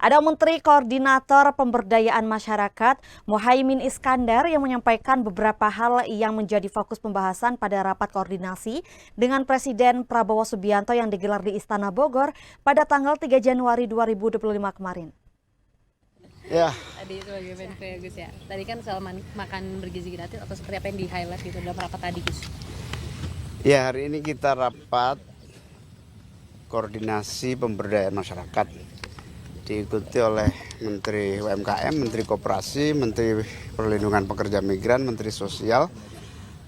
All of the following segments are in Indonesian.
Ada Menteri Koordinator Pemberdayaan Masyarakat Muhaimin Iskandar yang menyampaikan beberapa hal yang menjadi fokus pembahasan pada rapat koordinasi dengan Presiden Prabowo Subianto yang digelar di Istana Bogor pada tanggal 3 Januari 2025 kemarin. Ya. Tadi sebagai Menko ya Gus ya. Tadi kan soal makan bergizi gratis atau seperti apa yang di-highlight gitu dalam rapat tadi Gus? Ya, hari ini kita rapat koordinasi pemberdayaan masyarakat. Diikuti oleh Menteri UMKM, Menteri Koperasi, Menteri Perlindungan Pekerja Migran, Menteri Sosial,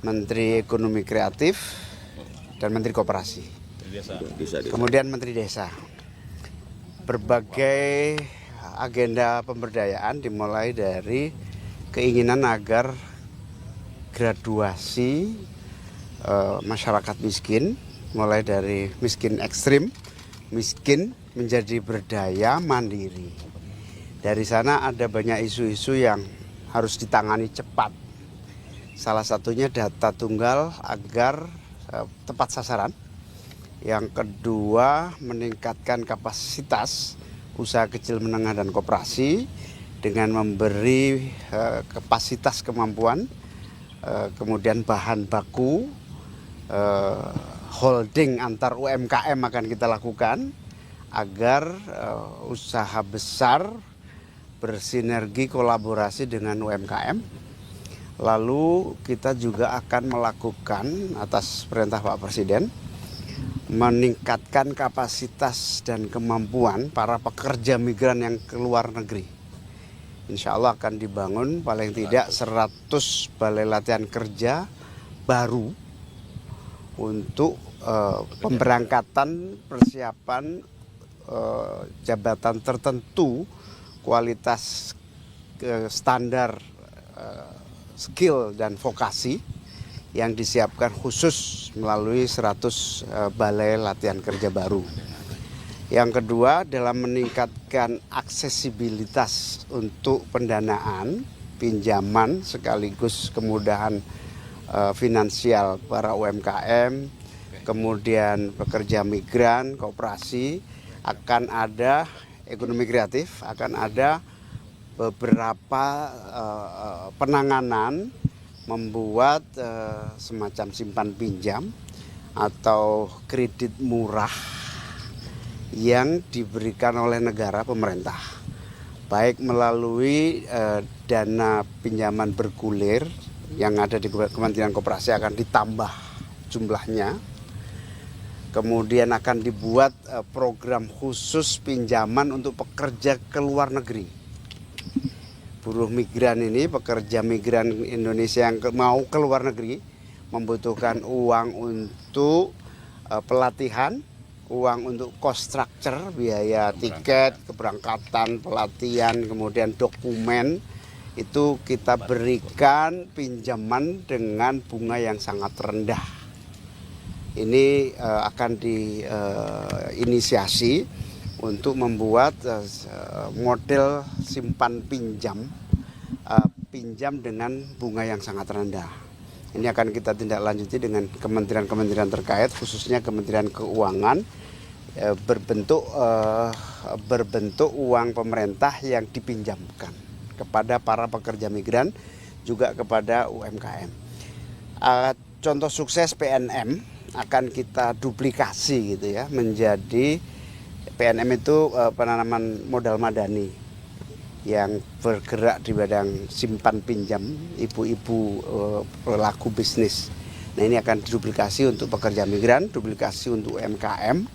Menteri Ekonomi Kreatif, dan Menteri Koperasi. Kemudian Menteri Desa. Berbagai agenda pemberdayaan dimulai dari keinginan agar graduasi masyarakat miskin, mulai dari miskin ekstrim, miskin menjadi berdaya mandiri. Dari sana ada banyak isu-isu yang harus ditangani cepat. Salah satunya data tunggal agar tepat sasaran. Yang kedua, meningkatkan kapasitas usaha kecil menengah dan koperasi dengan memberi kapasitas kemampuan, kemudian bahan baku, holding antar UMKM akan kita lakukan agar usaha besar bersinergi kolaborasi dengan UMKM. Lalu kita juga akan melakukan atas perintah Pak Presiden meningkatkan kapasitas dan kemampuan para pekerja migran yang ke luar negeri. Insya Allah akan dibangun paling tidak 100 balai latihan kerja baru untuk pemberangkatan persiapan jabatan tertentu kualitas standar skill dan vokasi yang disiapkan khusus melalui 100 balai latihan kerja baru. Yang kedua, dalam meningkatkan aksesibilitas untuk pendanaan, pinjaman sekaligus kemudahan finansial para UMKM, kemudian pekerja migran, koperasi, akan ada ekonomi kreatif, akan ada beberapa penanganan membuat semacam simpan pinjam atau kredit murah yang diberikan oleh negara pemerintah, baik melalui dana pinjaman bergulir yang ada di Kementerian Koperasi akan ditambah jumlahnya, kemudian akan dibuat program khusus pinjaman untuk pekerja ke luar negeri. Buruh migran ini, pekerja migran Indonesia yang mau ke luar negeri membutuhkan uang untuk pelatihan, uang untuk cost structure, biaya tiket, keberangkatan, pelatihan, kemudian dokumen. Itu kita berikan pinjaman dengan bunga yang sangat rendah. Ini akan diinisiasi untuk membuat model simpan pinjam dengan bunga yang sangat rendah. Ini akan kita tindak lanjuti dengan kementerian-kementerian terkait, khususnya Kementerian Keuangan, berbentuk uang pemerintah yang dipinjamkan kepada para pekerja migran, juga kepada UMKM. Contoh sukses PNM akan kita duplikasi gitu ya, menjadi PNM itu penanaman modal madani yang bergerak di bidang simpan pinjam ibu-ibu pelaku bisnis. Nah, ini akan diduplikasi untuk pekerja migran, duplikasi untuk UMKM,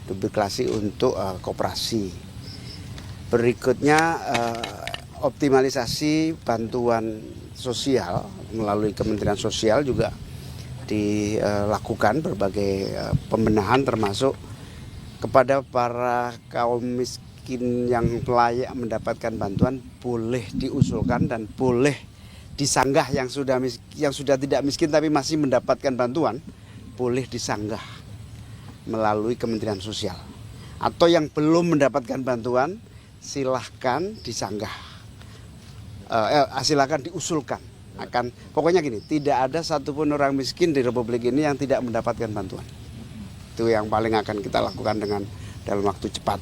duplikasi untuk koperasi. Berikutnya optimalisasi bantuan sosial melalui Kementerian Sosial juga dilakukan berbagai pembenahan, termasuk kepada para kaum miskin yang layak mendapatkan bantuan boleh diusulkan dan boleh disanggah, yang sudah tidak miskin tapi masih mendapatkan bantuan boleh disanggah melalui Kementerian Sosial. Atau yang belum mendapatkan bantuan silahkan disanggah, silahkan diusulkan. Pokoknya gini, tidak ada satupun orang miskin di Republik ini yang tidak mendapatkan bantuan. Itu yang paling akan kita lakukan dalam waktu cepat.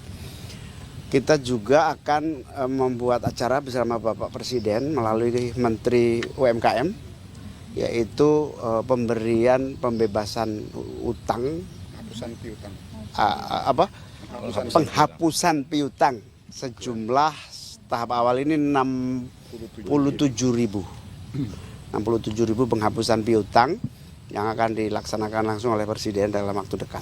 Kita juga akan membuat acara bersama Bapak Presiden melalui Menteri UMKM, yaitu pembebasan utang, penghapusan piutang sejumlah tahap awal ini 67.000 penghapusan piutang yang akan dilaksanakan langsung oleh Presiden dalam waktu dekat.